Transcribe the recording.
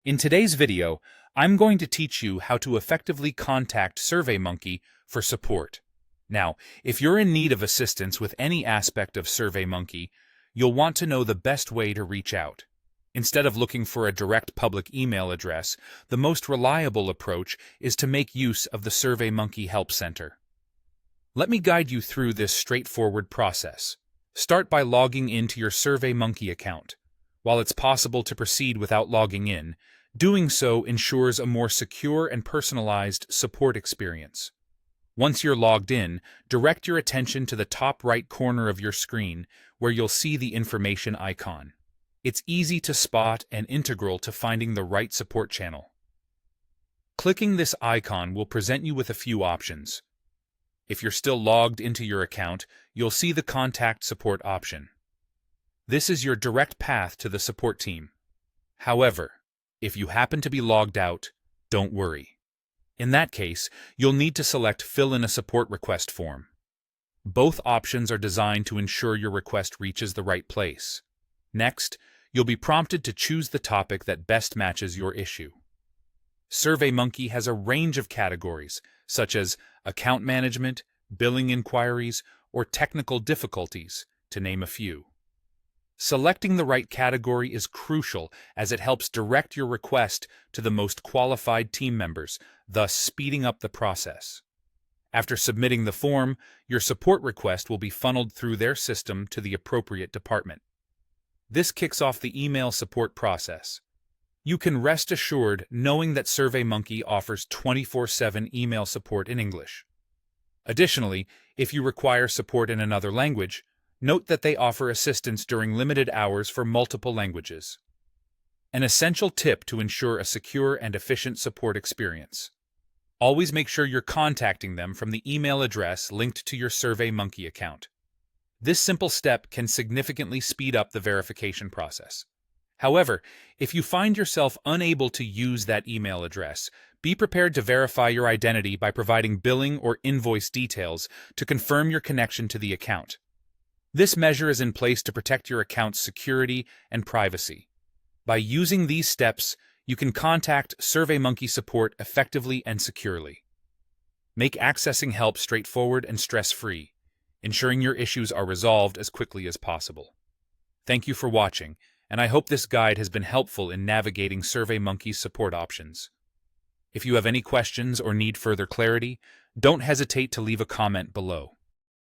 In today's video, I'm going to teach you how to effectively contact SurveyMonkey for support. Now, if you're in need of assistance with any aspect of SurveyMonkey, you'll want to know the best way to reach out. Instead of looking for a direct public email address, the most reliable approach is to make use of the SurveyMonkey Help Center. Let me guide you through this straightforward process. Start by logging into your SurveyMonkey account. While it's possible to proceed without logging in, doing so ensures a more secure and personalized support experience. Once you're logged in, direct your attention to the top right corner of your screen, where you'll see the information icon. It's easy to spot and integral to finding the right support channel. Clicking this icon will present you with a few options. If you're still logged into your account, you'll see the Contact Support option. This is your direct path to the support team. However, if you happen to be logged out, don't worry. In that case, you'll need to select Fill in a support request form. Both options are designed to ensure your request reaches the right place. Next, you'll be prompted to choose the topic that best matches your issue. SurveyMonkey has a range of categories, such as account management, billing inquiries, or technical difficulties, to name a few. Selecting the right category is crucial as it helps direct your request to the most qualified team members, thus speeding up the process. After submitting the form, your support request will be funneled through their system to the appropriate department. This kicks off the email support process. You can rest assured knowing that SurveyMonkey offers 24/7 email support in English. Additionally, if you require support in another language, note that they offer assistance during limited hours for multiple languages. An essential tip to ensure a secure and efficient support experience. Always make sure you're contacting them from the email address linked to your SurveyMonkey account. This simple step can significantly speed up the verification process. However, if you find yourself unable to use that email address, be prepared to verify your identity by providing billing or invoice details to confirm your connection to the account. This measure is in place to protect your account's security and privacy. By using these steps, you can contact SurveyMonkey support effectively and securely. Make accessing help straightforward and stress-free, ensuring your issues are resolved as quickly as possible. Thank you for watching, and I hope this guide has been helpful in navigating SurveyMonkey's support options. If you have any questions or need further clarity, don't hesitate to leave a comment below.